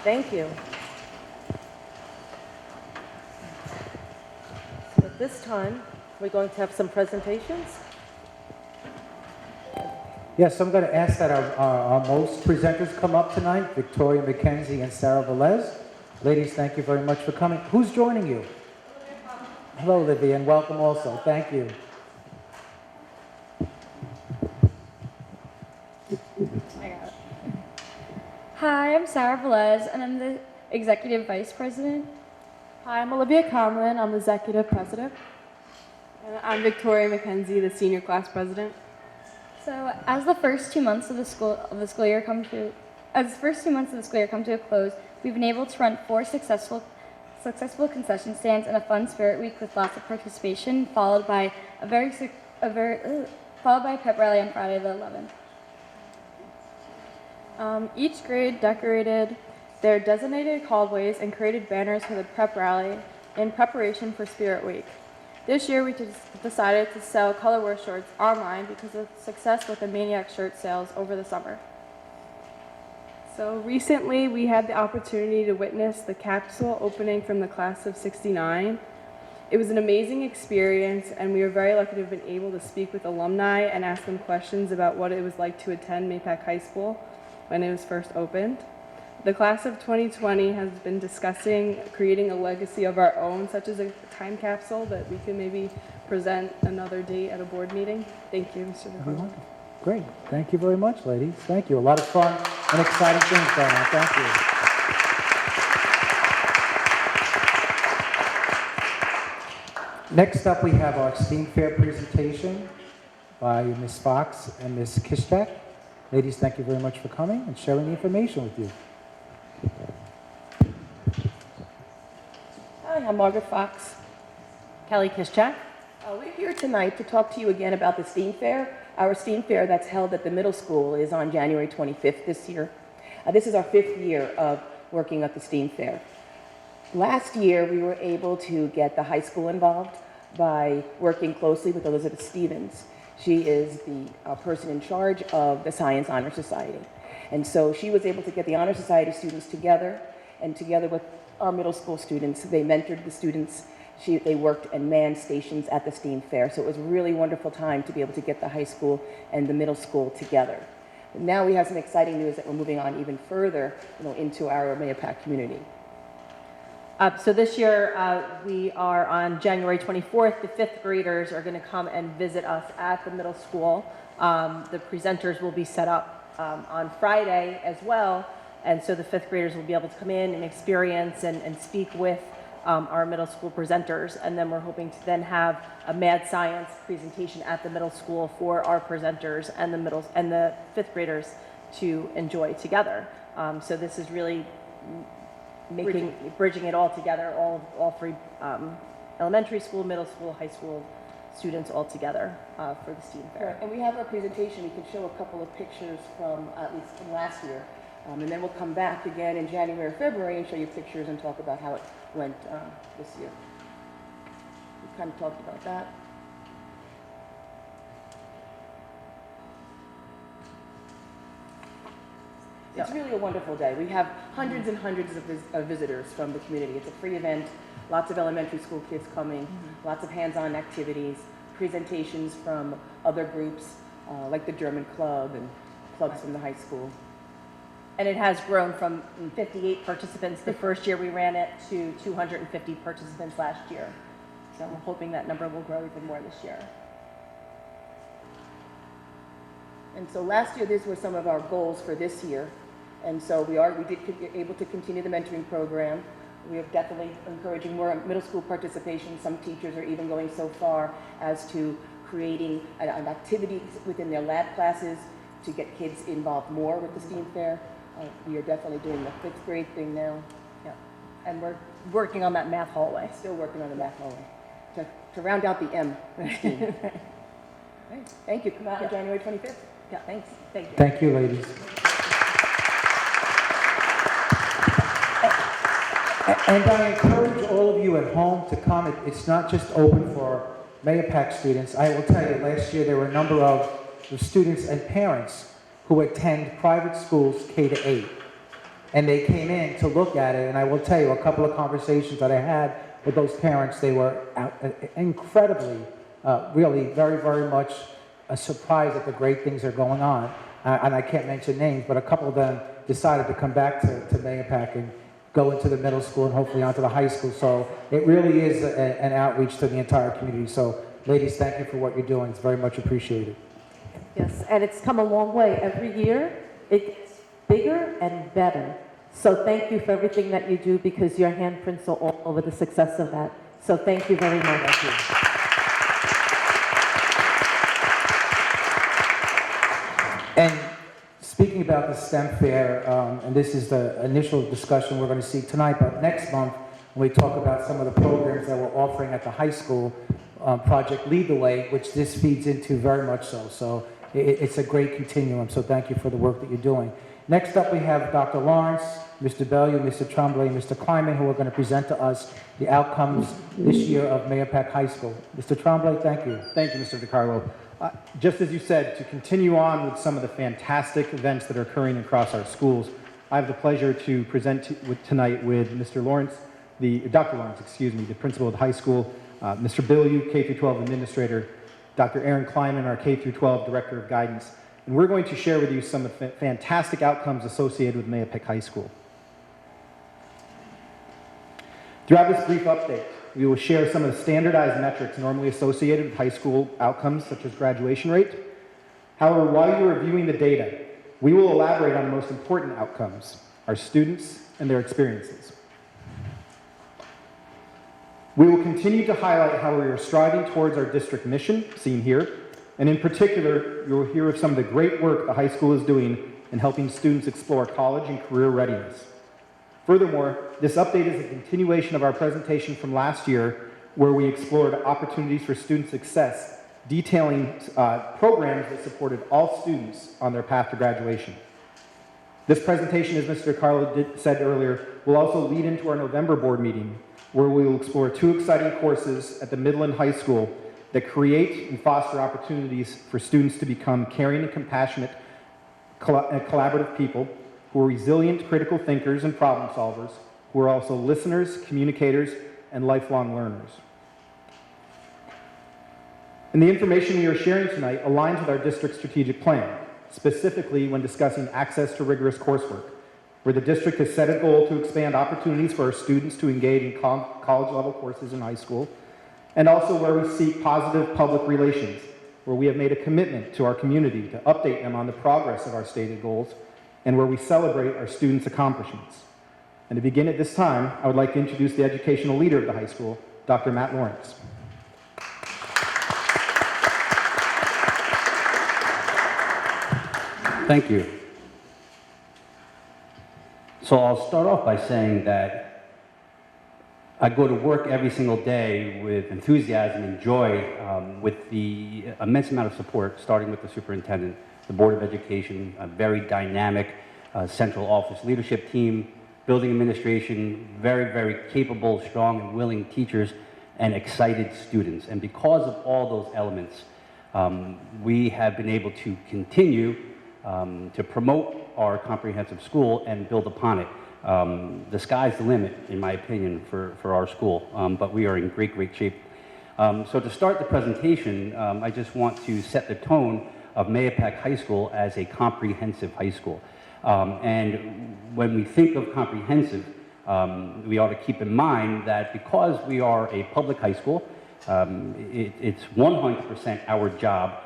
Thank you. So at this time, we're going to have some presentations. Yes, I'm going to ask that our most presenters come up tonight, Victoria McKenzie and Sarah Velez. Ladies, thank you very much for coming. Who's joining you? Hello, Olivia, and welcome also. Thank you. I got it. Hi, I'm Sarah Velez, and I'm the Executive Vice President. Hi, I'm Olivia Conlon. I'm Executive President. And I'm Victoria McKenzie, the Senior Class President. So, as the first 2 months of the school year come to a close, we've been able to run 4 successful concession stands and a fun spirit week with lots of participation, followed by a pep rally on Friday the 11th. Each grade decorated their designated hallways and created banners for the prep rally in preparation for Spirit Week. This year, we just decided to sell colorware shirts online because of success with the Maniac shirt sales over the summer. So recently, we had the opportunity to witness the capsule opening from the class of '69. It was an amazing experience, and we were very lucky to have been able to speak with alumni and ask them questions about what it was like to attend Maypac High School when it was first opened. The class of 2020 has been discussing creating a legacy of our own, such as a time capsule that we can maybe present another day at a board meeting. Thank you, Mr. McCullough. Great. Thank you very much, ladies. Thank you. A lot of fun and exciting things going on. Thank you. Next up, we have our STEAM Fair presentation by Ms. Fox and Ms. Kishtak. Ladies, thank you very much for coming and sharing the information with you. Hi, I'm Margaret Fox. Kelly Kischak. We're here tonight to talk to you again about the STEAM Fair. Our STEAM Fair that's held at the middle school is on January 25th this year. This is our 5th year of working at the STEAM Fair. Last year, we were able to get the high school involved by working closely with Elizabeth Stevens. She is the person in charge of the Science Honor Society. And so she was able to get the Honor Society students together, and together with our middle school students, they mentored the students. They worked and manned stations at the STEAM Fair. So it was a really wonderful time to be able to get the high school and the middle school together. Now we have some exciting news that we're moving on even further, into our Mayapack community. So this year, we are on January 24th. The 5th graders are going to come and visit us at the middle school. The presenters will be set up on Friday as well. And so the 5th graders will be able to come in and experience and speak with our middle school presenters. And then we're hoping to then have a mad science presentation at the middle school for our presenters and the 5th graders to enjoy together. So this is really bridging it all together, all 3 elementary school, middle school, high school students all together for the STEAM Fair. Right. And we have our presentation. We can show a couple of pictures from, at least from last year. And then we'll come back again in January or February and show you pictures and talk about how it went this year. We kind of talked about that. It's really a wonderful day. We have hundreds and hundreds of visitors from the community. It's a free event, lots of elementary school kids coming, lots of hands-on activities, presentations from other groups like the German Club and clubs from the high school. And it has grown from 58 participants the first year we ran it to 250 participants last year. So I'm hoping that number will grow even more this year. And so last year, these were some of our goals for this year. And so we did able to continue the mentoring program. We are definitely encouraging more middle school participation. Some teachers are even going so far as to creating an activity within their lab classes to get kids involved more with the STEAM Fair. We are definitely doing the 5th grade thing now. Yeah. And we're working on that math hallway. Still working on the math hallway to round out the M. STEAM. Right. Thank you. Come out on January 25th. Yeah, thanks. Thank you. Thank you, ladies. And I encourage all of you at home to come. It's not just open for Mayapack students. I will tell you, last year there were a number of students and parents who attend private schools K-8. And they came in to look at it, and I will tell you, a couple of conversations that I had with those parents, they were incredibly, really very, very much surprised at the great things that are going on. And I can't mention names, but a couple of them decided to come back to Mayapack and go into the middle school and hopefully onto the high school. So it really is an outreach to the entire community. So ladies, thank you for what you're doing. It's very much appreciated. Yes, and it's come a long way. Every year, it gets bigger and better. So thank you for everything that you do, because your handprints are all over the success of that. So thank you very much. Thank you. And speaking about the STEM fair, and this is the initial discussion we're going to see tonight, but next month, when we talk about some of the programs that we're offering at the high school, Project Lead the Way, which this feeds into very much so. So it's a great continuum, so thank you for the work that you're doing. Next up, we have Dr. Lawrence, Mr. Bellew, Mr. Tremblay, and Mr. Kleiman, who are going to present to us the outcomes this year of Mayapack High School. Mr. Tremblay, thank you. Thank you, Mr. DiCarlo. Just as you said, to continue on with some of the fantastic events that are occurring across our schools, I have the pleasure to present tonight with Mr. Lawrence, Dr. Lawrence, excuse me, the principal of the high school, Mr. Bellew, K-12 administrator, Dr. Aaron Kleiman, our K-12 director of guidance, and we're going to share with you some of the fantastic outcomes associated with Mayapack High School. Throughout this brief update, we will share some of the standardized metrics normally associated with high school outcomes, such as graduation rate. However, while you're reviewing the data, we will elaborate on the most important outcomes, our students and their experiences. We will continue to highlight how we are striving towards our district mission, seen here, and in particular, you will hear of some of the great work the high school is doing in helping students explore college and career readiness. Furthermore, this update is a continuation of our presentation from last year, where we explored opportunities for student success, detailing programs that supported all students on their path to graduation. This presentation, as Mr. DiCarlo said earlier, will also lead into our November board meeting, where we will explore 2 exciting courses at the middle and high school that create and foster opportunities for students to become caring and compassionate collaborative people who are resilient critical thinkers and problem solvers, who are also listeners, communicators, and lifelong learners. And the information we are sharing tonight aligns with our district's strategic plan, specifically when discussing access to rigorous coursework, where the district has set a goal to expand opportunities for our students to engage in college-level courses in high school, and also where we seek positive public relations, where we have made a commitment to our community to update them on the progress of our stated goals, and where we celebrate our students' accomplishments. And to begin at this time, I would like to introduce the educational leader of the high school, Dr. Matt Lawrence. Thank you. So I'll start off by saying that I go to work every single day with enthusiasm and joy, with the immense amount of support, starting with the superintendent, the Board of Education, a very dynamic central office leadership team, building administration, very, very capable, strong, and willing teachers, and excited students. And because of all those elements, we have been able to continue to promote our comprehensive school and build upon it. The sky's the limit, in my opinion, for our school, but we are in great, great shape. So to start the presentation, I just want to set the tone of Mayapack High School as a comprehensive high school. And when we think of comprehensive, we ought to keep in mind that because we are a public high school, it's 100% our job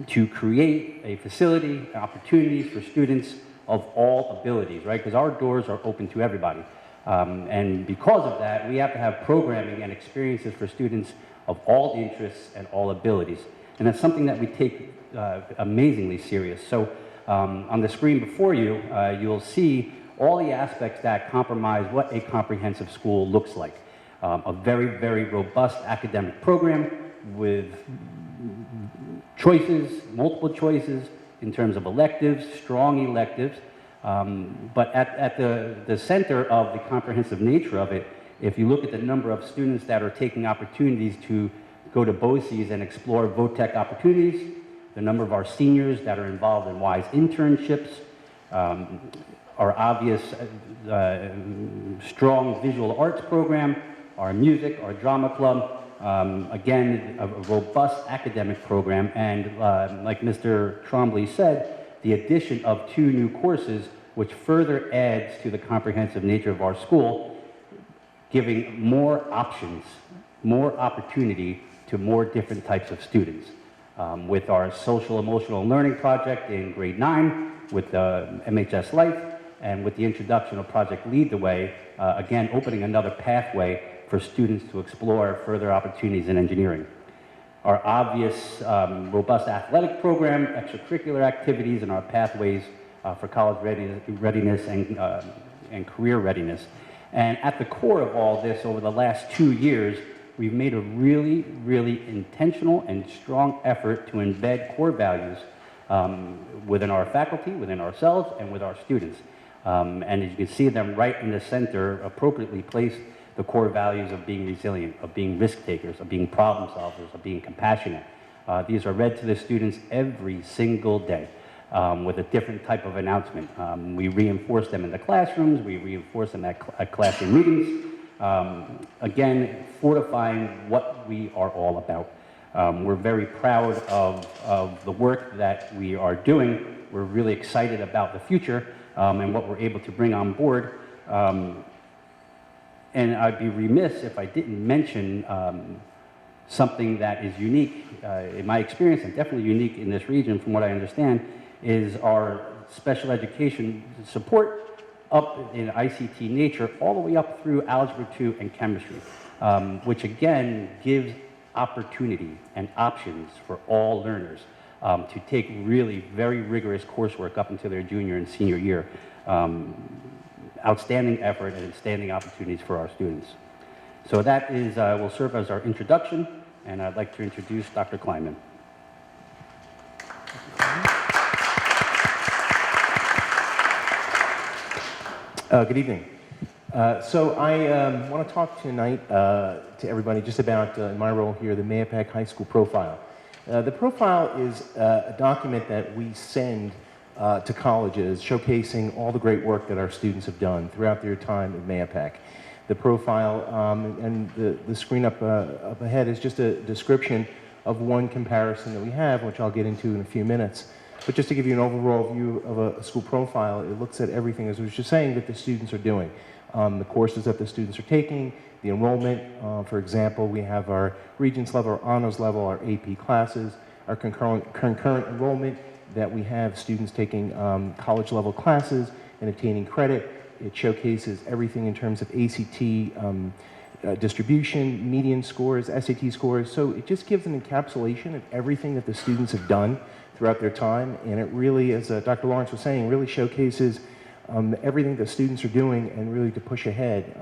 to create a facility, opportunities for students of all abilities, right? Because our doors are open to everybody. And because of that, we have to have programming and experiences for students of all interests and all abilities. And that's something that we take amazingly serious. So on the screen before you, you'll see all the aspects that compromise what a comprehensive school looks like. A very, very robust academic program with choices, multiple choices in terms of electives, strong electives. But at the center of the comprehensive nature of it, if you look at the number of students that are taking opportunities to go to BOCES and explore VOTEC opportunities, the number of our seniors that are involved in WISE internships, our obvious strong visual arts program, our music, our drama club, again, a robust academic program, and like Mr. Trombley said, the addition of 2 new courses, which further adds to the comprehensive nature of our school, giving more options, more opportunity to more different types of students. With our social emotional learning project in grade 9, with MHS Life, and with the introduction of Project Lead the Way, again, opening another pathway for students to explore further opportunities in engineering. Our obvious robust athletic program, extracurricular activities, and our pathways for college readiness and career readiness. And at the core of all this, over the last 2 years, we've made a really, really intentional and strong effort to embed core values within our faculty, within ourselves, and with our students. And as you can see them right in the center, appropriately placed, the core values of being resilient, of being risk takers, of being problem solvers, of being compassionate. These are read to the students every single day with a different type of announcement. We reinforce them in the classrooms, we reinforce them at classroom meetings, again, fortifying what we are all about. We're very proud of the work that we are doing. We're really excited about the future and what we're able to bring on board. And I'd be remiss if I didn't mention something that is unique in my experience, and definitely unique in this region from what I understand, is our special education support up in ICT nature all the way up through Algebra 2 and Chemistry, which again gives opportunity and options for all learners to take really very rigorous coursework up until their junior and senior year. Outstanding effort and outstanding opportunities for our students. So that is, will serve as our introduction, and I'd like to introduce Dr. Kleinman. Good evening. So I want to talk tonight to everybody just about, in my role here, the Mahopac High School profile. The profile is a document that we send to colleges showcasing all the great work that our students have done throughout their time at Mahopac. The profile and the screen up ahead is just a description of one comparison that we have, which I'll get into in a few minutes. But just to give you an overall view of a school profile, it looks at everything, as I was just saying, that the students are doing. The courses that the students are taking, the enrollment. For example, we have our Regents level, our honors level, our AP classes, our concurrent enrollment, that we have students taking college level classes and obtaining credit. It showcases everything in terms of ACT distribution, median scores, SAT scores. So it just gives an encapsulation of everything that the students have done throughout their time. And it really, as Dr. Lawrence was saying, really showcases everything the students are doing and really to push ahead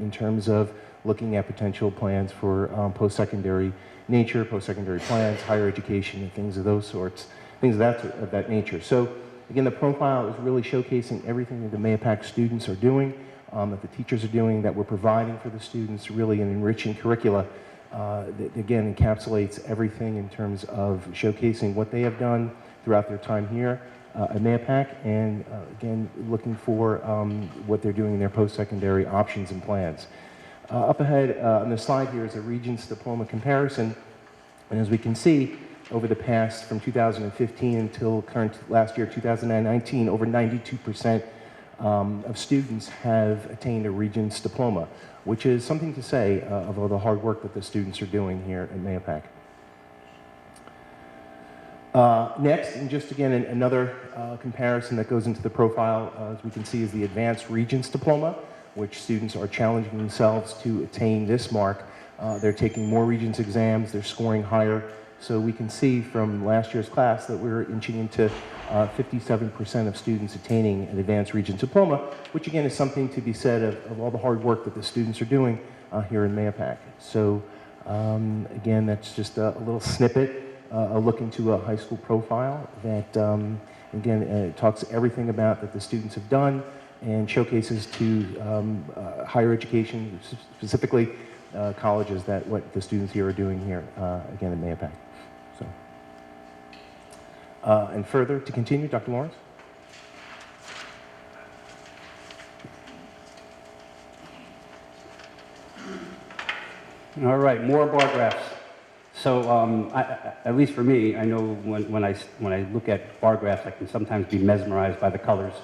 in terms of looking at potential plans for post-secondary nature, post-secondary plans, higher education, and things of those sorts. Things of that nature. So again, the profile is really showcasing everything that the Mahopac students are doing, that the teachers are doing, that we're providing for the students, really an enriching curricula that again encapsulates everything in terms of showcasing what they have done throughout their time here at Mahopac, and again looking for what they're doing in their post-secondary options and plans. Up ahead on the slide here is a Regents diploma comparison, and as we can see, over the past, from 2015 until current last year, 2019, over 92% of students have attained a Regents diploma, which is something to say of all the hard work that the students are doing here at Mahopac. Next, and just again, another comparison that goes into the profile, as we can see, is the Advanced Regents diploma, which students are challenging themselves to attain this mark. They're taking more Regents exams, they're scoring higher. So we can see from last year's class that we're inching into 57% of students attaining an Advanced Regents diploma, which again is something to be said of all the hard work that the students are doing here in Mahopac. So again, that's just a little snippet, a look into a high school profile that again talks everything about that the students have done and showcases to higher education, specifically colleges, that what the students here are doing here again at Mahopac. So, and further to continue, Dr. Lawrence. All right, more bar graphs. So, at least for me, I know when I look at bar graphs, I can sometimes be mesmerized by the colors,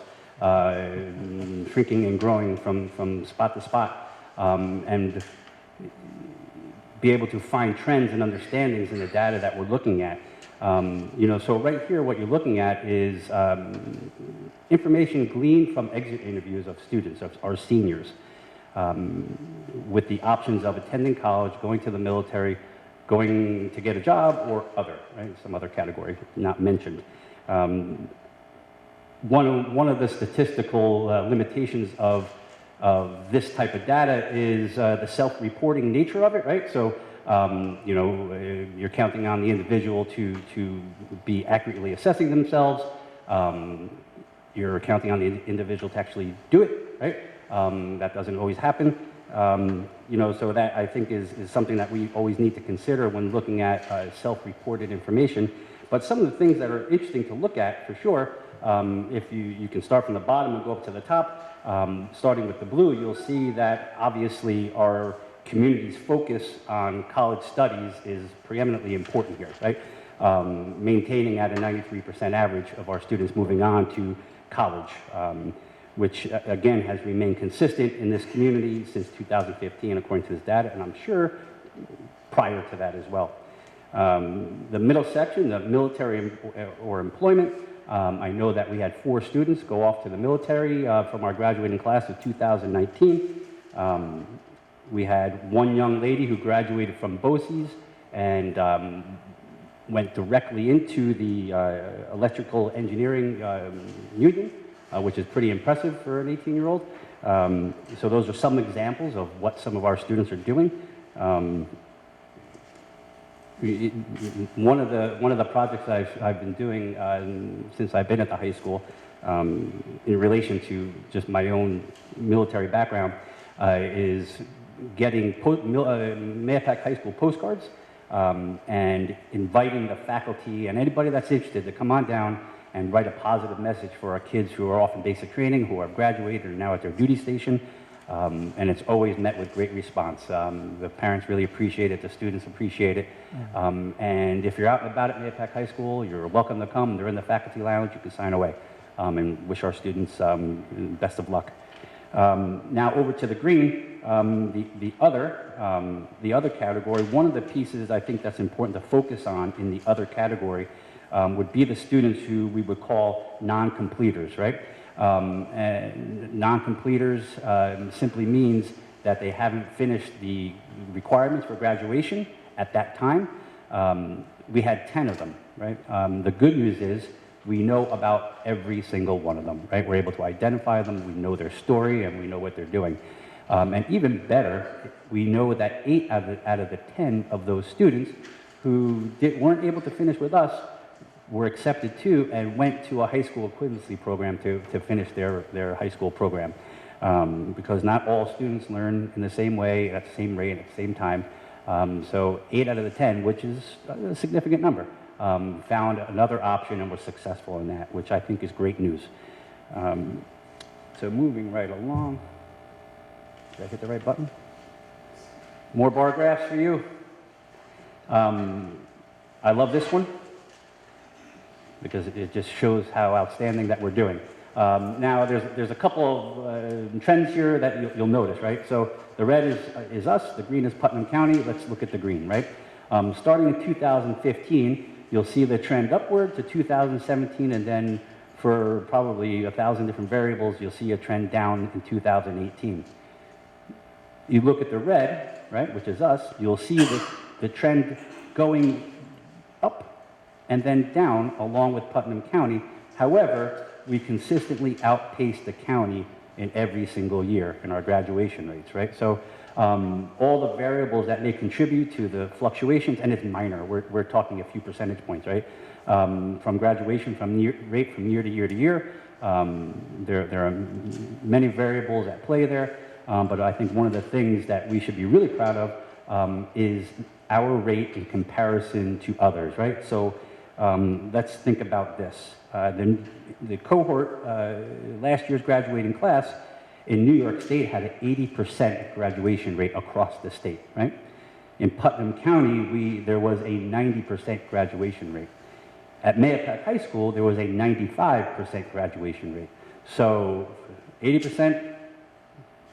shrinking and growing from spot to spot, and be able to find trends and understandings in the data that we're looking at. So right here, what you're looking at is information gleaned from exit interviews of students, of our seniors, with the options of attending college, going to the military, going to get a job, or other, right? Some other category not mentioned. One of the statistical limitations of this type of data is the self-reporting nature of it, right? So, you're counting on the individual to be accurately assessing themselves. You're counting on the individual to actually do it, right? That doesn't always happen. So that I think is something that we always need to consider when looking at self-reported information. But some of the things that are interesting to look at, for sure, if you can start from the bottom and go up to the top, starting with the blue, you'll see that obviously our community's focus on college studies is preeminently important here, right? Maintaining at a 93% average of our students moving on to college, which again has remained consistent in this community since 2015 according to this data, and I'm sure prior to that as well. The middle section, the military or employment, I know that we had 4 students go off to the military from our graduating class of 2019. We had 1 young lady who graduated from BOCES and went directly into the electrical engineering union, which is pretty impressive for an 18-year-old. So those are some examples of what some of our students are doing. One of the projects I've been doing since I've been at the high school, in relation to just my own military background, is getting Mayapack High School postcards and inviting the faculty and anybody that's interested to come on down and write a positive message for our kids who are off in basic training, who have graduated and are now at their duty station. And it's always met with great response. The parents really appreciate it, the students appreciate it. And if you're out and about at Mayapack High School, you're welcome to come. They're in the faculty lounge, you can sign away, and wish our students best of luck. Now over to the green, the other category. One of the pieces I think that's important to focus on in the other category would be the students who we would call non-completers, right? Non-completers simply means that they haven't finished the requirements for graduation at that time. We had 10 of them, right? The good news is we know about every single one of them, right? We're able to identify them, we know their story, and we know what they're doing. And even better, we know that 8 out of the 10 of those students who weren't able to finish with us were accepted to and went to a high school equivalency program to finish their high school program. Because not all students learn in the same way, at the same rate, at the same time. So 8 out of the 10, which is a significant number, found another option and were successful in that, which I think is great news. So moving right along. Did I hit the right button? More bar graphs for you. I love this one because it just shows how outstanding that we're doing. Now, there's a couple of trends here that you'll notice, right? So the red is us, the green is Putnam County. Let's look at the green, right? Starting in 2015, you'll see the trend upward to 2017, and then for probably 1,000 different variables, you'll see a trend down in 2018. You look at the red, right, which is us, you'll see the trend going up and then down along with Putnam County. However, we consistently outpace the county in every single year in our graduation rates, right? So all the variables that may contribute to the fluctuations, and it's minor, we're talking a few percentage points, right? From graduation rate from year to year to year, there are many variables at play there, but I think one of the things that we should be really proud of is our rate in comparison to others, right? So let's think about this. The cohort, last year's graduating class in New York State had an 80% graduation rate across the state, right? In Putnam County, there was a 90% graduation rate. At Mayapack High School, there was a 95% graduation rate. So 80%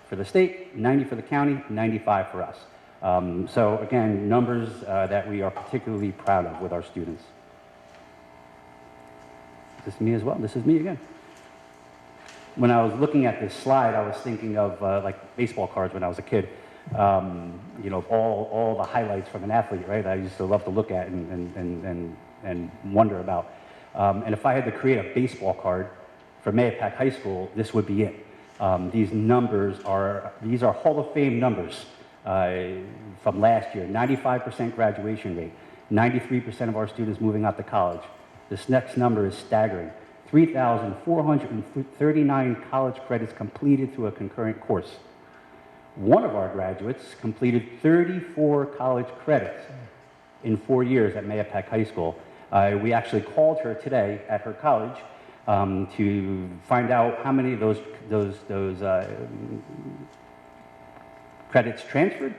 for the state, 90 for the county, 95 for us. So again, numbers that we are particularly proud of with our students. Is this me as well? This is me again. When I was looking at this slide, I was thinking of like baseball cards when I was a kid. You know, all the highlights from an athlete, right? I used to love to look at and wonder about. And if I had to create a baseball card for Mayapack High School, this would be it. These are Hall of Fame numbers from last year. 95% graduation rate, 93% of our students moving out to college. This next number is staggering. 3,439 college credits completed through a concurrent course. One of our graduates completed 34 college credits in 4 years at Mayapack High School. We actually called her today at her college to find out how many of those credits transferred.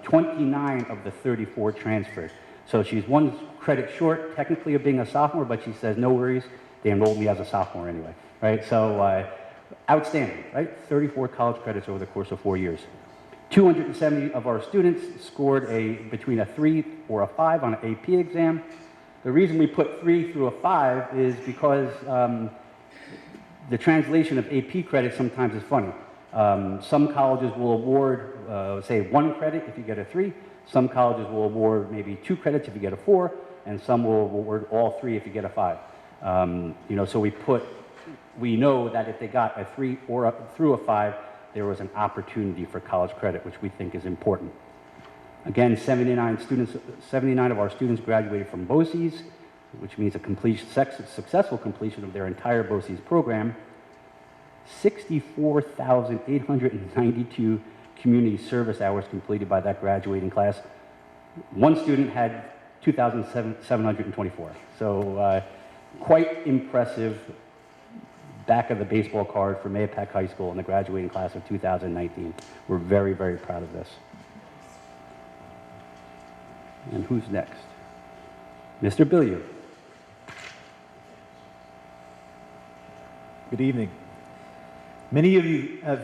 29 of the 34 transferred. So she's one credit short, technically, of being a sophomore, but she says, no worries, they enrolled me as a sophomore anyway, right? So outstanding, right? 34 college credits over the course of 4 years. 270 of our students scored between a 3 or a 5 on an AP exam. The reason we put 3 through a 5 is because the translation of AP credits sometimes is funny. Some colleges will award, say, 1 credit if you get a 3. Some colleges will award maybe 2 credits if you get a 4, and some will award all 3 if you get a 5. You know, so we know that if they got a 3 or through a 5, there was an opportunity for college credit, which we think is important. Again, 79 of our students graduated from BOCES, which means a successful completion of their entire BOCES program. 64,892 community service hours completed by that graduating class. One student had 2,724. So quite impressive back of the baseball card for Mayapack High School in the graduating class of 2019. We're very, very proud of this. And who's next? Mr. Billiard. Good evening. Many of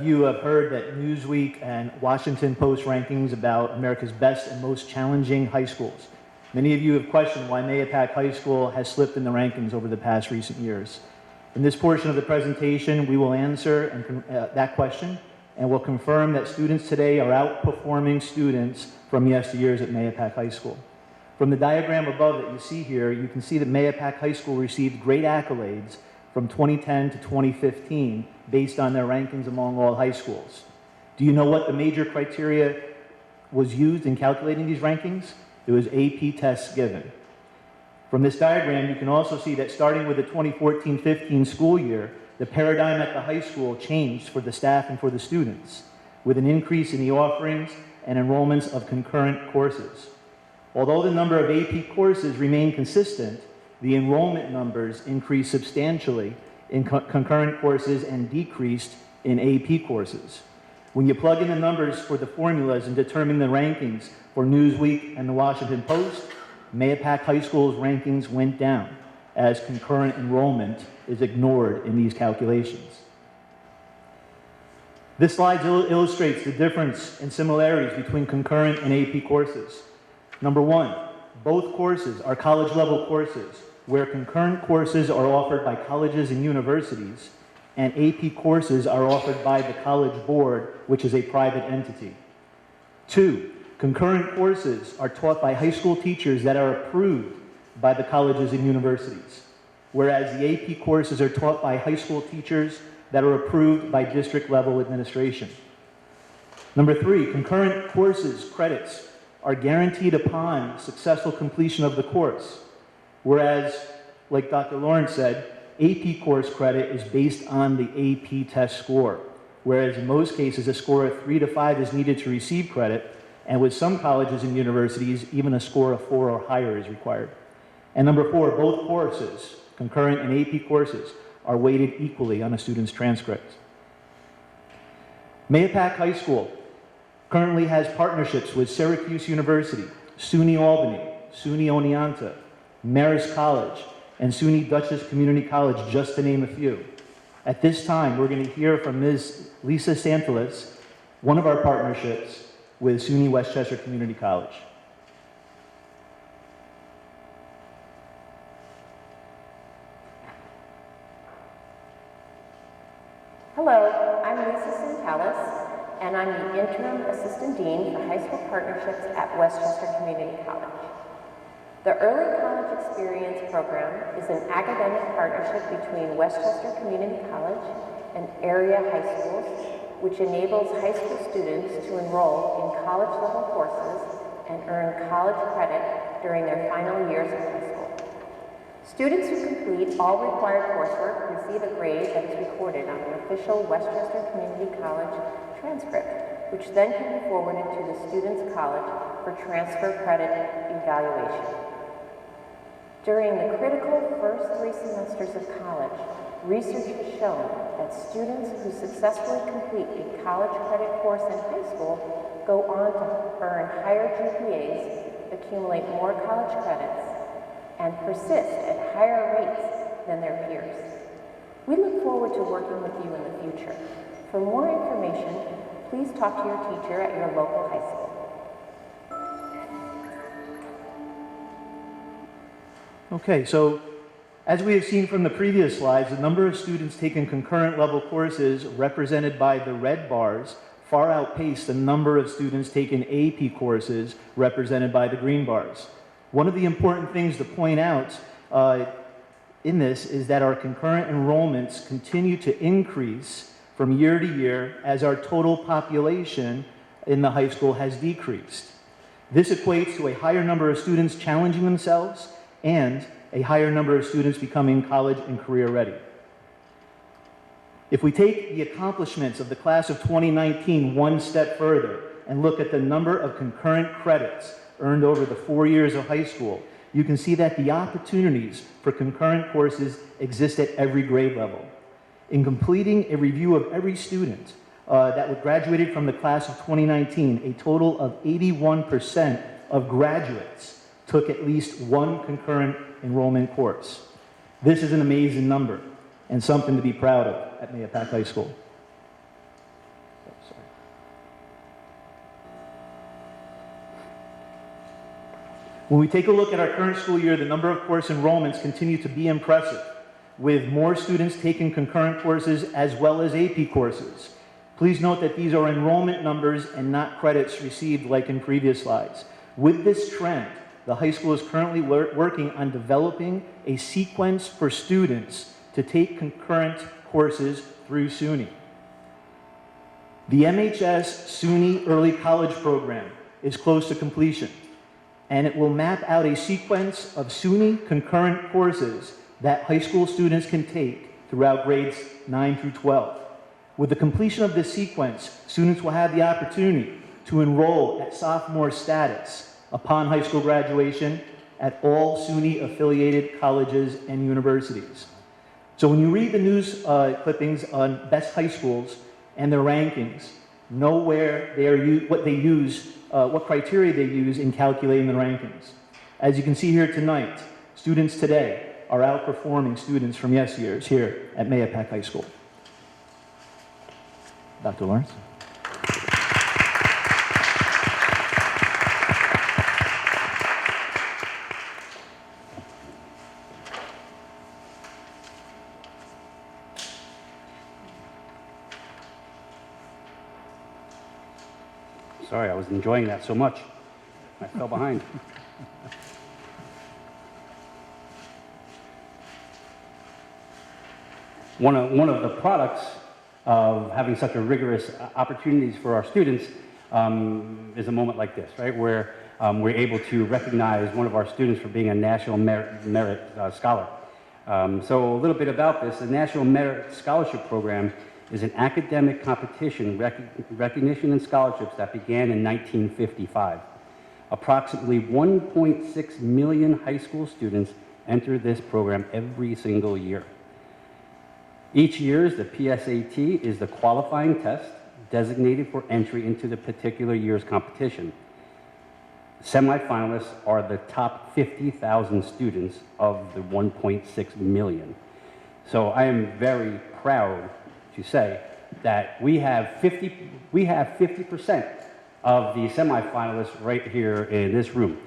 you have heard that Newsweek and Washington Post rankings about America's best and most challenging high schools. Many of you have questioned why Mayapack High School has slipped in the rankings over the past recent years. In this portion of the presentation, we will answer that question, and will confirm that students today are outperforming students from yesteryears at Mayapack High School. From the diagram above that you see here, you can see that Mayapack High School received great accolades from 2010 to 2015 based on their rankings among all high schools. Do you know what the major criteria was used in calculating these rankings? It was AP tests given. From this diagram, you can also see that starting with the 2014-15 school year, the paradigm at the high school changed for the staff and for the students, with an increase in the offerings and enrollments of concurrent courses. Although the number of AP courses remained consistent, the enrollment numbers increased substantially in concurrent courses and decreased in AP courses. When you plug in the numbers for the formulas and determine the rankings for Newsweek and the Washington Post, Mayapack High School's rankings went down as concurrent enrollment is ignored in these calculations. This slide illustrates the difference and similarities between concurrent and AP courses. Number one, both courses are college-level courses, where concurrent courses are offered by colleges and universities, and AP courses are offered by the College Board, which is a private entity. Two, concurrent courses are taught by high school teachers that are approved by the colleges and universities, whereas the AP courses are taught by high school teachers that are approved by district-level administration. Number three, concurrent courses credits are guaranteed upon successful completion of the course, whereas, like Dr. Lawrence said, AP course credit is based on the AP test score, whereas in most cases a score of 3 to 5 is needed to receive credit, and with some colleges and universities, even a score of 4 or higher is required. And number four, both courses, concurrent and AP courses, are weighted equally on a student's transcript. Mayapack High School Currently has partnerships with Syracuse University, SUNY Albany, SUNY Oneonta, Marist College, and SUNY Dutchess Community College, just to name a few. At this time, we're going to hear from Ms. Lisa Santelis, one of our partnerships with SUNY Westchester Community College. Hello, I'm Lisa Santelis, and I'm the Interim Assistant Dean for High School Partnerships at Westchester Community College. The Early College Experience Program is an academic partnership between Westchester Community College and area high schools, which enables high school students to enroll in college-level courses and earn college credit during their final years of high school. Students who complete all required coursework receive a grade that is recorded on an official Westchester Community College transcript, which then can be forwarded to the student's college for transfer credit evaluation. During the critical first 3 semesters of college, research has shown that students who successfully complete a college credit course in high school go on to earn higher GPAs, accumulate more college credits, and persist at higher rates than their peers. We look forward to working with you in the future. For more information, please talk to your teacher at your local high school. Okay, so as we have seen from the previous slides, the number of students taking concurrent level courses represented by the red bars far outpace the number of students taking AP courses represented by the green bars. One of the important things to point out in this is that our concurrent enrollments continue to increase from year to year as our total population in the high school has decreased. This equates to a higher number of students challenging themselves and a higher number of students becoming college and career ready. If we take the accomplishments of the class of 2019 one step further and look at the number of concurrent credits earned over the 4 years of high school, you can see that the opportunities for concurrent courses exist at every grade level. In completing a review of every student that graduated from the class of 2019, a total of 81% of graduates took at least one concurrent enrollment course. This is an amazing number and something to be proud of at Mahopac High School. When we take a look at our current school year, the number of course enrollments continue to be impressive, with more students taking concurrent courses as well as AP courses. Please note that these are enrollment numbers and not credits received like in previous slides. With this trend, the high school is currently working on developing a sequence for students to take concurrent courses through SUNY. The MHS SUNY Early College Program is close to completion, and it will map out a sequence of SUNY concurrent courses that high school students can take throughout grades 9 through 12. With the completion of this sequence, students will have the opportunity to enroll at sophomore status upon high school graduation at all SUNY affiliated colleges and universities. So when you read the news clippings on best high schools and their rankings, know where they are what criteria they use in calculating the rankings. As you can see here tonight, students today are outperforming students from years here at Mahopac High School. Dr. Lawrence? Sorry, I was enjoying that so much. I fell behind. One of the products of having such a rigorous opportunities for our students is a moment like this, right? Where we're able to recognize one of our students for being a National Merit Scholar. So a little bit about this. The National Merit Scholarship Program is an academic competition recognition and scholarships that began in 1955. Approximately 1.6 million high school students enter this program every single year. Each year, the PSAT is the qualifying test designated for entry into the particular year's competition. Semifinalists are the top 50,000 students of the 1.6 million. So I am very proud to say that we have 50% of the semifinalists right here in this room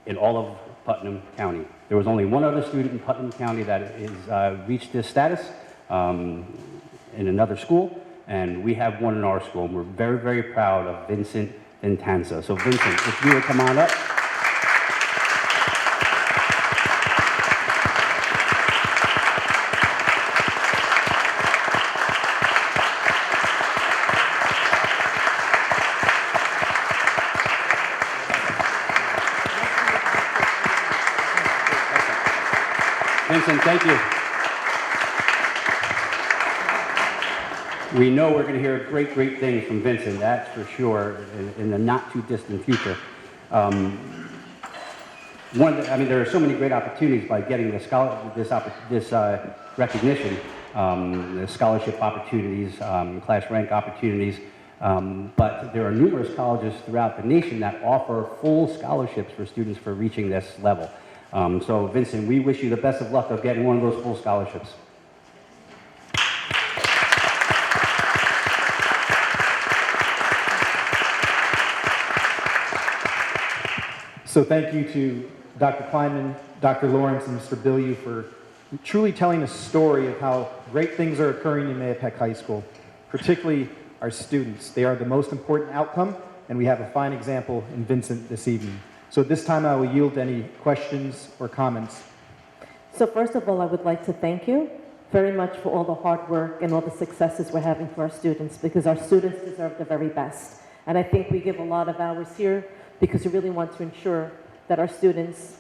in all of Putnam County. There was only one other student in Putnam County that is reached this status in another school, and we have one in our school, and we're very, very proud of Vincent Intenza. So Vincent, if you would come on up. Vincent, thank you. We know we're going to hear great, great things from Vincent, that's for sure, in the not-too-distant future. There are so many great opportunities by getting this recognition, the scholarship opportunities, class rank opportunities, but there are numerous colleges throughout the nation that offer full scholarships for students for reaching this level. So Vincent, we wish you the best of luck of getting one of those full scholarships. So thank you to Dr. Kleinman, Dr. Lawrence, and Mr. Bilyeu for truly telling a story of how great things are occurring in Mahopac High School, particularly our students. They are the most important outcome, and we have a fine example in Vincent this evening. So at this time, I will yield to any questions or comments. So first of all, I would like to thank you very much for all the hard work and all the successes we're having for our students, because our students deserve the very best. And I think we give a lot of hours here because we really want to ensure that our students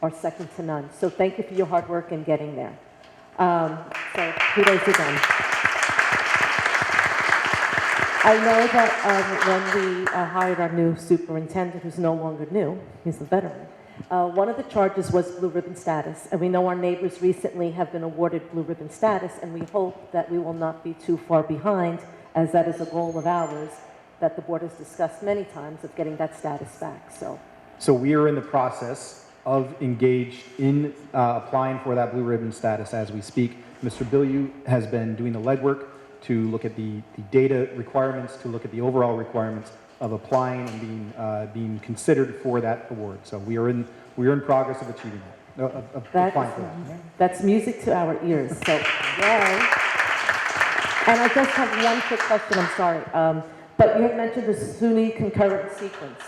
are second to none. So thank you for your hard work in getting there. So kudos again. I know that when we hired our new superintendent, who's no longer new, he's a veteran, one of the charges was blue ribbon status. And we know our neighbors recently have been awarded blue ribbon status, and we hope that we will not be too far behind, as that is a goal of ours that the board has discussed many times, of getting that status back. So we are in the process of engaged in applying for that blue ribbon status as we speak. Mr. Bilyeu has been doing the legwork to look at the data requirements, to look at the overall requirements of applying and being considered for that award. So we are in progress of achieving that, of applying for that. That's music to our ears. So yay! And I just have one quick question. I'm sorry, but you had mentioned the SUNY concurrent sequence.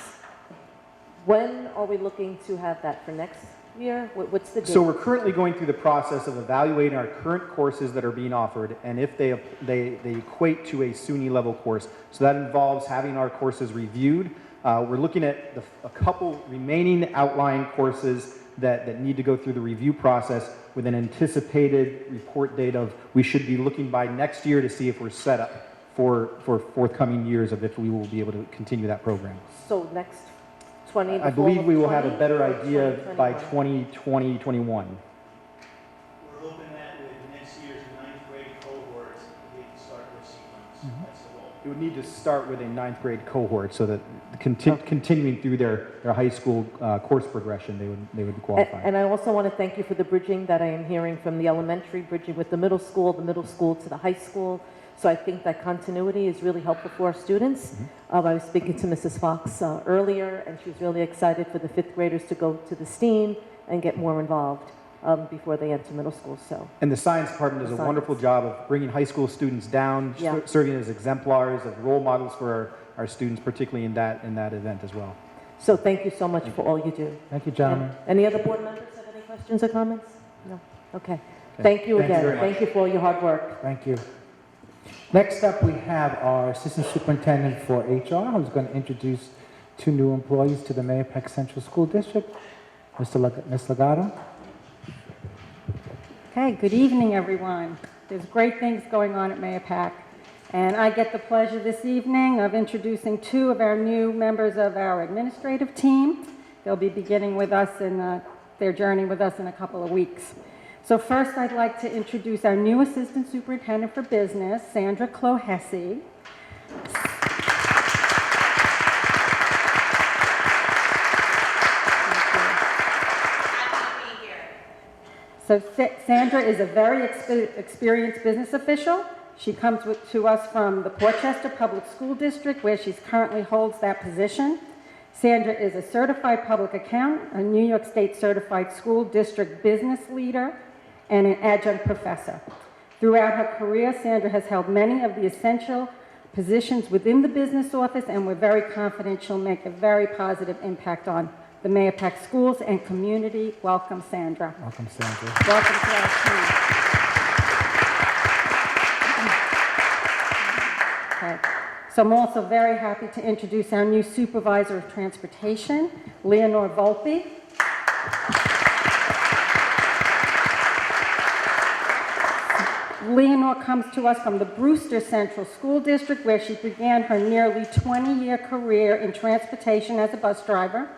When are we looking to have that for next year? What's the date? So we're currently going through the process of evaluating our current courses that are being offered, and if they equate to a SUNY level course. So that involves having our courses reviewed. We're looking at a couple remaining outline courses that need to go through the review process with an anticipated report date of, we should be looking by next year to see if we're set up for forthcoming years of if we will be able to continue that program. So next 20, I believe we will have a better idea by 2020, 21. We're hoping that with next year's 9th grade cohorts, we can start their sequence. That's the goal. It would need to start with a 9th grade cohort so that continuing through their high school course progression, they would qualify. And I also want to thank you for the bridging that I am hearing from the elementary, bridging with the middle school to the high school. So I think that continuity is really helpful for our students. I was speaking to Mrs. Fox earlier, and she was really excited for the 5th graders to go to the STEAM and get more involved before they enter middle school. So. And the science department does a wonderful job of bringing high school students down, serving as exemplars, as role models for our students, particularly in that event as well. So thank you so much for all you do. Thank you, gentlemen. Any other board members have any questions or comments? No? Okay. Thank you again. Thank you for all your hard work. Thank you. Next up, we have our Assistant Superintendent for HR, who's going to introduce 2 new employees to the Mahopac Central School District. Ms. Legato. Okay, good evening, everyone. There's great things going on at Mahopac, and I get the pleasure this evening of introducing 2 of our new members of our administrative team. They'll be beginning with us in their journey with us in a couple of weeks. So first, I'd like to introduce our new Assistant Superintendent for Business, Sandra Clohessy. So Sandra is a very experienced business official. She comes to us from the Portchester Public School District, where she currently holds that position. Sandra is a certified public accountant, a New York State certified school district business leader, and an adjunct professor. Throughout her career, Sandra has held many of the essential positions within the business office, and we're very confident she'll make a very positive impact on the Mayapack schools and community. Welcome, Sandra. Welcome, Sandra. Welcome to our team. Okay. So I'm also very happy to introduce our new supervisor of transportation, Leonore Volpe. Leonore comes to us from the Brewster Central School District, where she began her nearly 20-year career in transportation as a bus driver.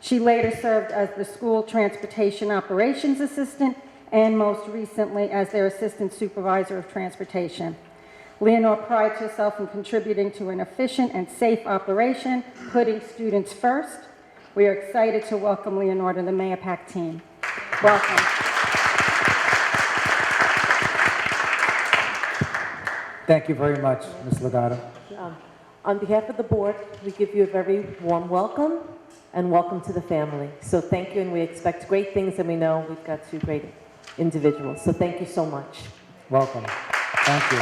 She later served as the school transportation operations assistant and most recently as their assistant supervisor of transportation. Leonore prides herself in contributing to an efficient and safe operation, putting students first. We are excited to welcome Leonore to the Mayapack team. Welcome. Thank you very much, Ms. Legato. On behalf of the board, we give you a very warm welcome and welcome to the family. So thank you, and we expect great things, and we know we've got two great individuals. So thank you so much. Welcome. Thank you.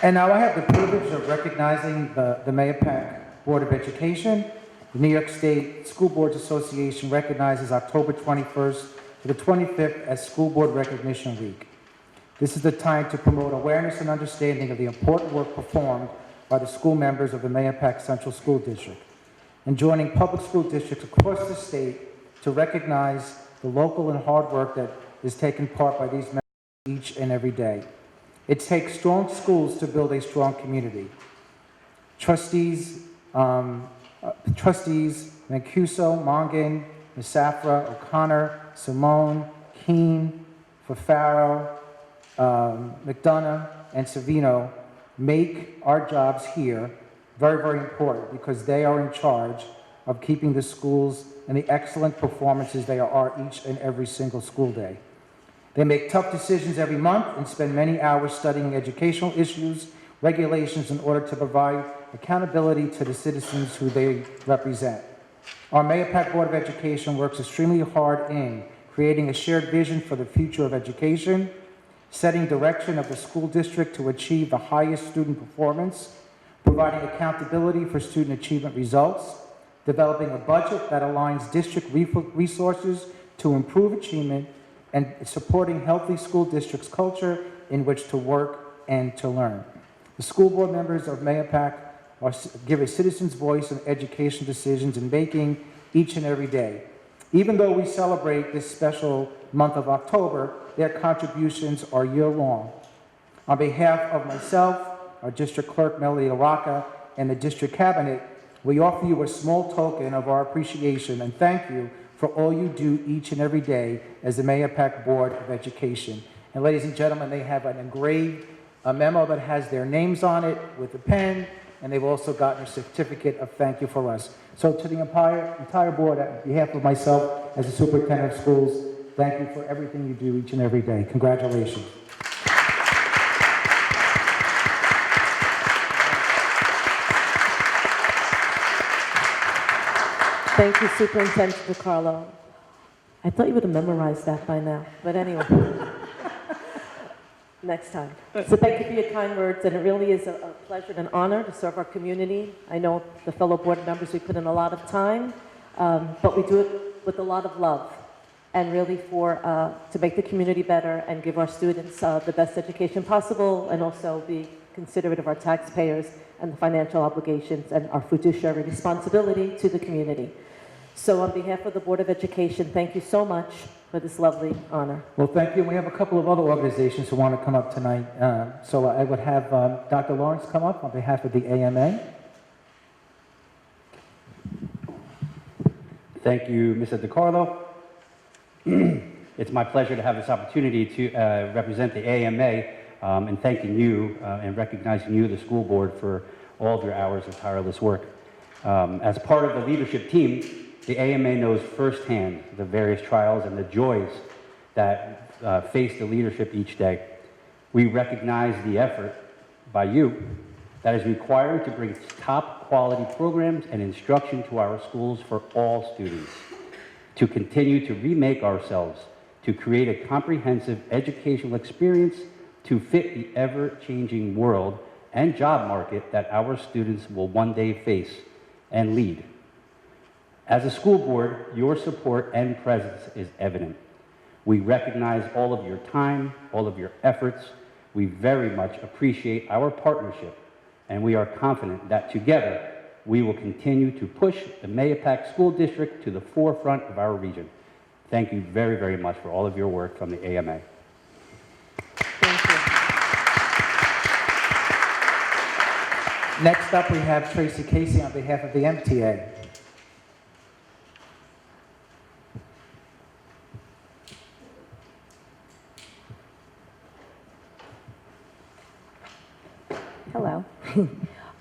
And now I have the privilege of recognizing the Mayapack Board of Education. The New York State School Boards Association recognizes October 21st to the 25th as School Board Recognition Week. This is the time to promote awareness and understanding of the important work performed by the school members of the Mayapack Central School District, and joining public school districts across the state to recognize the local and hard work that is taken part by these members each and every day. It takes strong schools to build a strong community. Trustees Mancuso, Mongan, Misafra, O'Connor, Simone, Keene, Fafaro, McDonough, and Savino make our jobs here very, very important because they are in charge of keeping the schools and the excellent performances they are each and every single school day. They make tough decisions every month and spend many hours studying educational issues, regulations in order to provide accountability to the citizens who they represent. Our Mayapack Board of Education works extremely hard in creating a shared vision for the future of education, setting direction of the school district to achieve the highest student performance, providing accountability for student achievement results, developing a budget that aligns district resources to improve achievement, and supporting healthy school districts' culture in which to work and to learn. The school board members of Mayapack give a citizen's voice in education decisions in making each and every day. Even though we celebrate this special month of October, their contributions are year-long. On behalf of myself, our district clerk, Melody Araka, and the district cabinet, we offer you a small token of our appreciation and thank you for all you do each and every day as the Mayapack Board of Education. And ladies and gentlemen, they have an engraved memo that has their names on it with a pen, and they've also gotten a certificate of thank you for us. So to the entire board, on behalf of myself as the superintendent of schools, thank you for everything you do each and every day. Congratulations. Thank you, Superintendent DiCarlo. I thought you would have memorized that by now, but anyway. Next time. So thank you for your kind words, and it really is a pleasure and an honor to serve our community. I know the fellow board members, we put in a lot of time, but we do it with a lot of love, and really to make the community better and give our students the best education possible, and also be considerate of our taxpayers and the financial obligations and our fiduciary responsibility to the community. So on behalf of the Board of Education, thank you so much for this lovely honor. Well, thank you. We have a couple of other organizations who want to come up tonight. So I would have Dr. Lawrence come up on behalf of the AMA. Thank you, Mr. DiCarlo. It's my pleasure to have this opportunity to represent the AMA and thanking you and recognizing you, the school board, for all of your hours of tireless work. As part of the leadership team, the AMA knows firsthand the various trials and the joys that face the leadership each day. We recognize the effort by you that is required to bring top quality programs and instruction to our schools for all students, to continue to remake ourselves, to create a comprehensive educational experience to fit the ever-changing world and job market that our students will one day face and lead. As a school board, your support and presence is evident. We recognize all of your time, all of your efforts. We very much appreciate our partnership, and we are confident that together we will continue to push the Mahopac School District to the forefront of our region. Thank you very, very much for all of your work from the AMA. Next up, we have Tracy Casey on behalf of the MTA. Hello.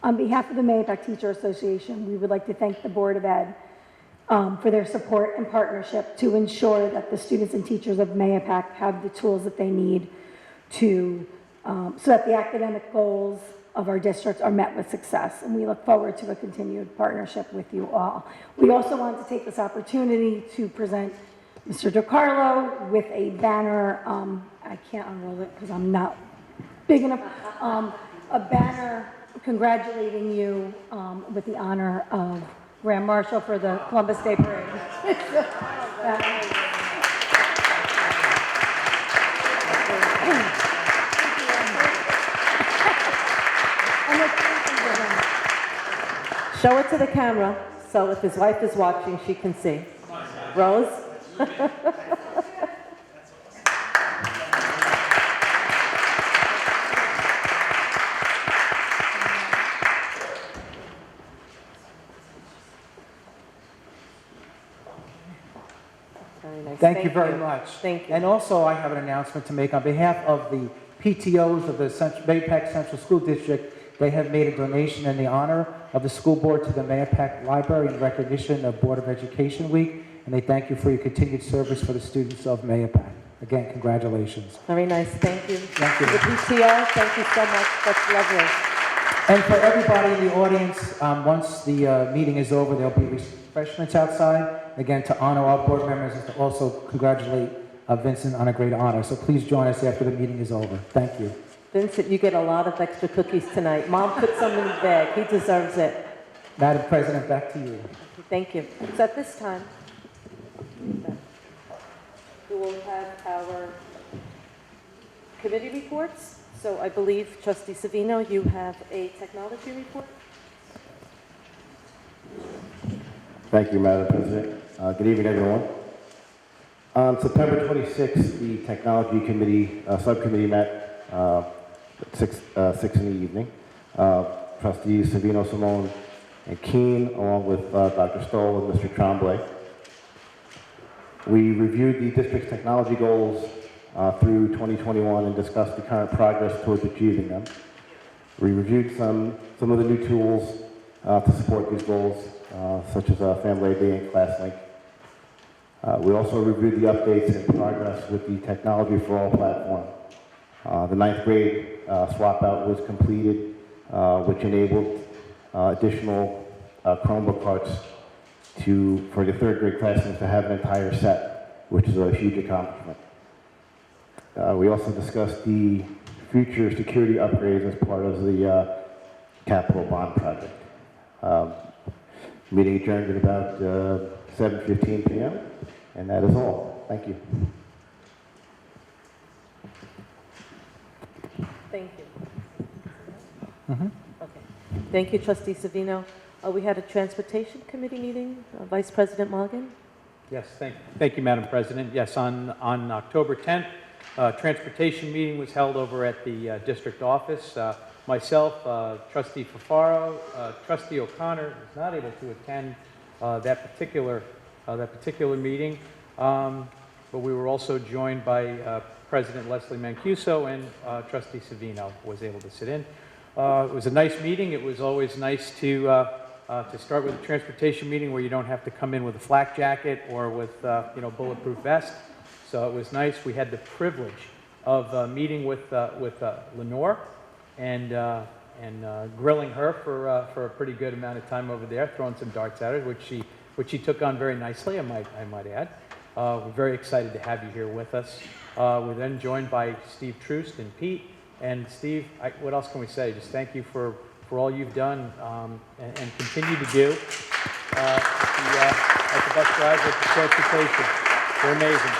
On behalf of the Mahopac Teacher Association, we would like to thank the Board of Ed for their support and partnership to ensure that the students and teachers of Mahopac have the tools that they need to, so that the academic goals of our districts are met with success. And we look forward to a continued partnership with you all. We also want to take this opportunity to present Mr. DiCarlo with a banner. I can't unroll it because I'm not big enough. A banner congratulating you with the honor of Grand Marshal for the Columbus Day Parade. Show it to the camera, so if his wife is watching, she can see. Rose? Very nice. Thank you very much. Thank you. And also, I have an announcement to make on behalf of the PTOs of the Mahopac Central School District. They have made a donation in the honor of the school board to the Mahopac Library in recognition of Board of Education Week, and they thank you for your continued service for the students of Mahopac. Again, congratulations. Very nice. Thank you. Thank you. The PTO, thank you so much. That's lovely. And for everybody in the audience, once the meeting is over, there'll be refreshments outside. Again, to honor our board members and to also congratulate Vincent on a great honor. So please join us after the meeting is over. Thank you. Vincent, you get a lot of extra cookies tonight. Mom put some in the bag. He deserves it. Madam President, back to you. Thank you. So at this time, we will have our committee reports. So I believe, Trustee Savino, you have a technology report? Thank you, Madam President. Good evening, everyone. On September 26th, the Technology Committee Subcommittee met at 6 in the evening. Trustees Savino, Simone, and Keene, along with Dr. Stoll and Mr. Tremblay. We reviewed the district's technology goals through 2021 and discussed the current progress towards achieving them. We reviewed some of the new tools to support these goals, such as Family Day and ClassLink. We also reviewed the updates and progress with the Technology for All platform. The 9th grade swap out was completed, which enabled additional Chromebook carts for the 3rd grade classrooms to have an entire set, which is a huge accomplishment. We also discussed the future security upgrades as part of the capital bond project. Meeting adjourned at about 7:15 p.m. And that is all. Thank you. Thank you. Okay. Thank you, Trustee Savino. We had a Transportation Committee meeting. Vice President Mulligan? Yes, thank you, Madam President. Yes, on October 10th, transportation meeting was held over at the district office. Myself, Trustee Fafaro, Trustee O'Connor was not able to attend that particular meeting. but we were also joined by President Leslie Mancuso, and Trustee Savino was able to sit in. It was a nice meeting. It was always nice to start with a transportation meeting where you don't have to come in with a flak jacket or with bulletproof vest. So it was nice. We had the privilege of meeting with Lenore and grilling her for a pretty good amount of time over there, throwing some darts at her, which she took on very nicely, I might add. We're very excited to have you here with us. We're then joined by Steve Troost and Pete. And Steve, what else can we say? Just thank you for all you've done and continue to do at the bus drives, at the transportation. They're amazing.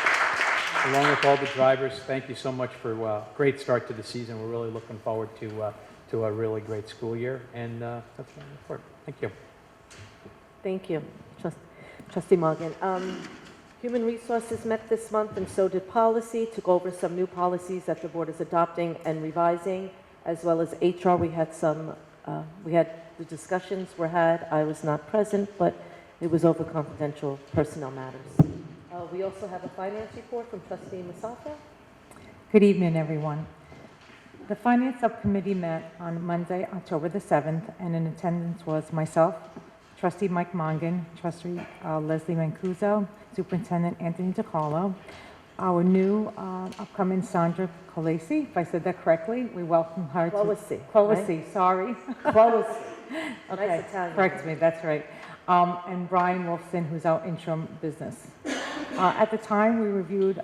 Along with all the drivers, thank you so much for a great start to the season. We're really looking forward to a really great school year. And that's my report. Thank you. Thank you, Trustee Morgan. Human Resources met this month, and so did Policy, to go over some new policies that the board is adopting and revising, as well as HR. We had the discussions were had. I was not present, but it was over confidential personnel matters. We also have a finance report from Trustee Masafa. Good evening, everyone. The Finance Subcommittee met on Monday, October the 7th, and in attendance was myself, Trustee Mike Mongan, Trustee Leslie Mancuso, Superintendent Anthony DiCarlo, our new upcoming Sandra Colasi, if I said that correctly. We welcome her Colasi, Colasi, right? Sorry. Colasi. Okay, Nice Italian. correct me, that's right. And Brian Wolfson, who's our interim business. At the time, we reviewed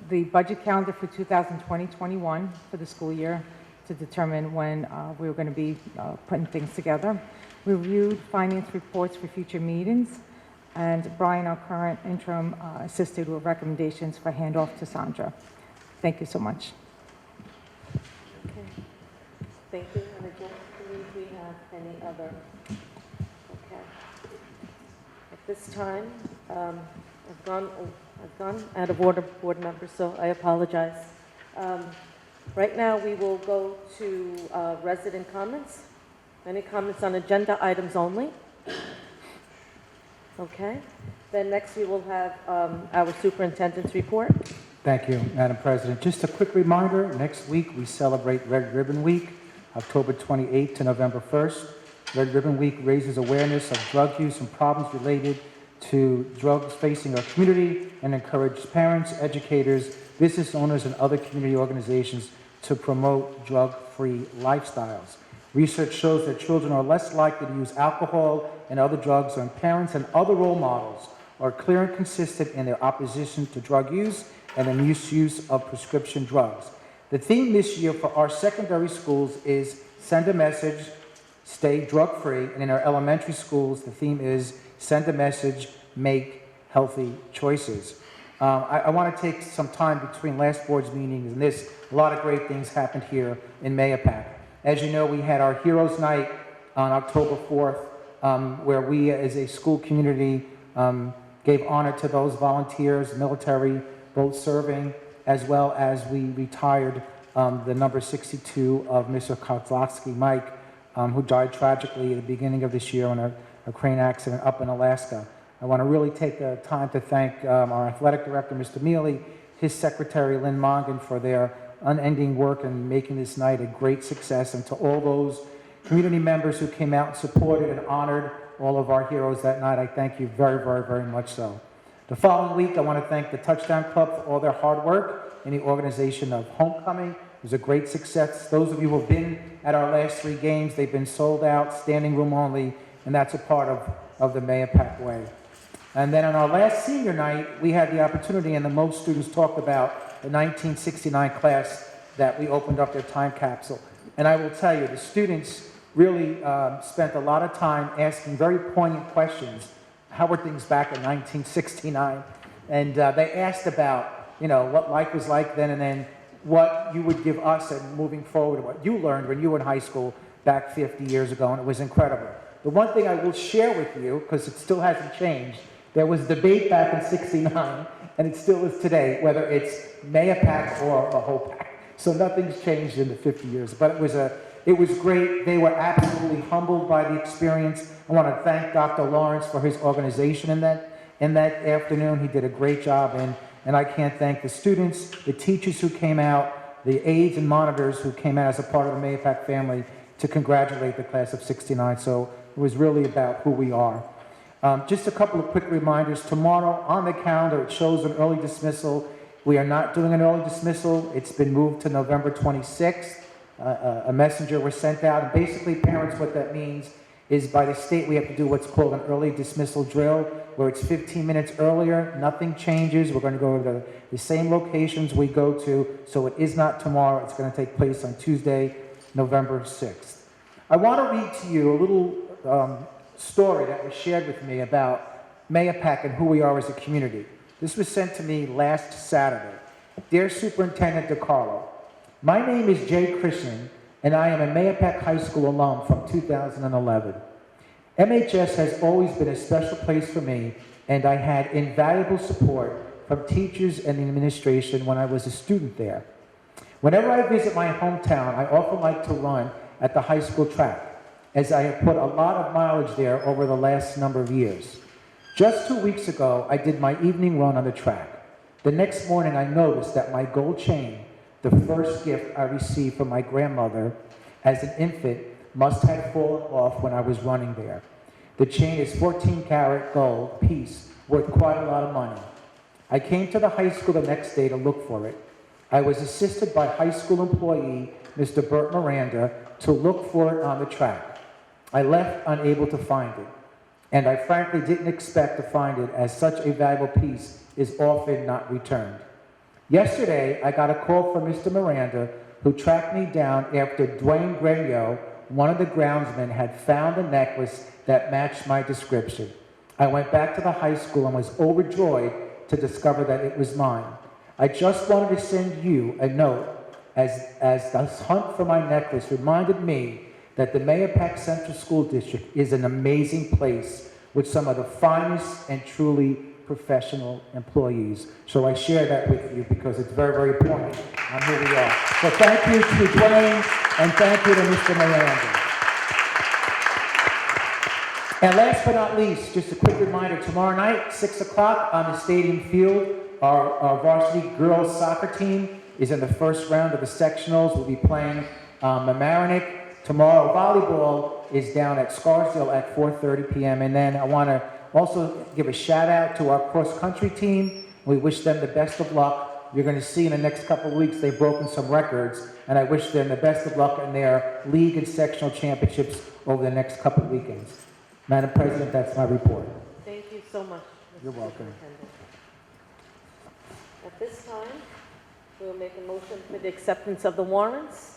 the budget calendar for 2020-21 for the school year to determine when we were going to be putting things together. We reviewed finance reports for future meetings, and Brian, our current interim, assisted with recommendations for handoff to Sandra. Thank you so much. Okay. Thank you. And again, do we have any other? Okay. At this time, I've gone out of order, board members, so I apologize. Right now, we will go to resident comments. Any comments on agenda items only? Okay. Then next we will have our superintendent's report. Thank you, Madam President. Just a quick reminder, next week we celebrate Red Ribbon Week, October 28th to November 1st. Red Ribbon Week raises awareness of drug use and problems related to drugs facing our community and encourages parents, educators, business owners, and other community organizations to promote drug-free lifestyles. Research shows that children are less likely to use alcohol and other drugs when parents and other role models are clear and consistent in their opposition to drug use and the misuse of prescription drugs. The theme this year for our secondary schools is Send a Message, Stay Drug-Free, and in our elementary schools, the theme is Send a Message, Make Healthy Choices. I want to take some time between last board's meetings and this. A lot of great things happened here in Mayapack. As you know, we had our Heroes Night on October 4th, where we as a school community gave honor to those volunteers, military, both serving, as well as we retired the number 62 of Mr. Kozlowski, Mike, who died tragically at the beginning of this year in a crane accident up in Alaska. I want to really take the time to thank our athletic director, Mr. Mealy, his secretary, Lynn Mongan, for their unending work in making this night a great success, and to all those community members who came out and supported and honored all of our heroes that night. I thank you very, very, very much so. The following week, I want to thank the Touchdown Club for all their hard work in the organization of Homecoming. It was a great success. Those of you who have been at our last 3 games, they've been sold out, standing room only, and that's a part of the Mayapack way. And then on our last senior night, we had the opportunity, and the most students talked about the 1969 class that we opened up their time capsule. And I will tell you, the students really spent a lot of time asking very poignant questions. How were things back in 1969? And they asked about, what life was like then, and then what you would give us and moving forward, what you learned when you were in high school back 50 years ago, and it was incredible. The one thing I will share with you, because it still hasn't changed, there was debate back in '69, and it still is today, whether it's Mayapack or Mahopac. So nothing's changed in the 50 years, but it was great. They were absolutely humbled by the experience. I want to thank Dr. Lawrence for his organization in that afternoon. He did a great job And I can't thank the students, the teachers who came out, the aides and monitors who came out as a part of the Mayapack family to congratulate the class of '69. So it was really about who we are. Just a couple of quick reminders. Tomorrow on the calendar, it shows an early dismissal. We are not doing an early dismissal. It's been moved to November 26th. A messenger was sent out. And basically, parents, what that means is by the state, we have to do what's called an early dismissal drill, where it's 15 minutes earlier. Nothing changes. We're going to go to the same locations we go to. So it is not tomorrow. It's going to take place on Tuesday, November 6th. I want to read to you a little story that was shared with me about Mayapack and who we are as a community. This was sent to me last Saturday. Dear Superintendent DiCarlo, my name is Jay Christian, and I am a Mayapack High School alum from 2011. MHS has always been a special place for me, and I had invaluable support from teachers and the administration when I was a student there. Whenever I visit my hometown, I often like to run at the high school track, as I have put a lot of mileage there over the last number of years. Just 2 weeks ago, I did my evening run on the track. The next morning, I noticed that my gold chain, the first gift I received from my grandmother as an infant, must have fallen off when I was running there. The chain is 14-karat gold piece, worth quite a lot of money. I came to the high school the next day to look for it. I was assisted by high school employee, Mr. Bert Miranda, to look for it on the track. I left unable to find it, and I frankly didn't expect to find it, as such a valuable piece is often not returned. Yesterday, I got a call from Mr. Miranda, who tracked me down after Dwayne Gremio, one of the groundsmen, had found a necklace that matched my description. I went back to the high school and was overjoyed to discover that it was mine. I just wanted to send you a note, as the hunt for my necklace reminded me that the Mayapack Central School District is an amazing place with some of the finest and truly professional employees. So I share that with you because it's very, very important on who we are. So thank you to Dwayne and thank you to Mr. Miranda. And last but not least, just a quick reminder, tomorrow night, 6 o'clock on the stadium field, our varsity girls soccer team is in the first round of the sectionals. We'll be playing Mamaroneck. Tomorrow, volleyball is down at Scarsdale at 4:30 p.m. And then I want to also give a shout out to our cross-country team. We wish them the best of luck. You're going to see in the next couple of weeks they've broken some records, and I wish them the best of luck in their league and sectional championships over the next couple of weekends. Madam President, that's my report. Thank you so much, Mr. You're welcome. Superintendent. At this time, we'll make a motion for the acceptance of the warrants.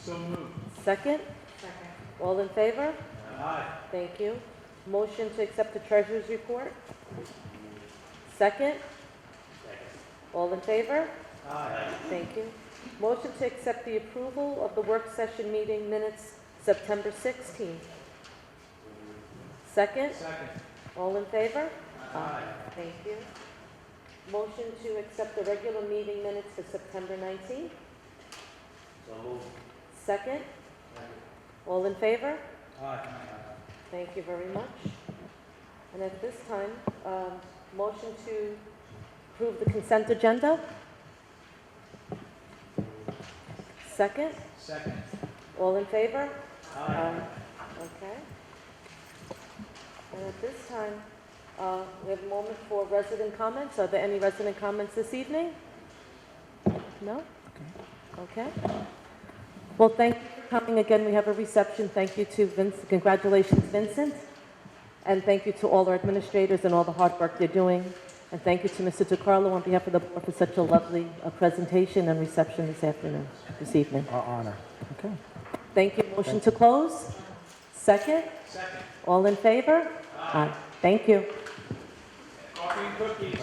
So moved. Second? Second. All in favor? Aye. Thank you. Motion to accept the treasurer's report? Second? Second. All in favor? Aye. Thank you. Motion to accept the approval of the work session meeting minutes September 16th. Second? Second. All in favor? Aye. Thank you. Motion to accept the regular meeting minutes for September 19th. So moved. Second? All in favor? Aye. Thank you very much. And at this time, motion to approve the consent agenda? Second? Second. All in favor? Aye. Okay. And at this time, we have a moment for resident comments. Are there any resident comments this evening? No? Okay. Well, thank you for coming again. We have a reception. Thank you to Vince. Congratulations, Vincent. And thank you to all our administrators and all the hard work they're doing. And thank you to Mr. DiCarlo on behalf of the board for such a lovely presentation and reception this evening. Our honor. Okay. Thank you. Motion to close? Second? Second. All in favor? Aye. Thank you. Coffee and cookies.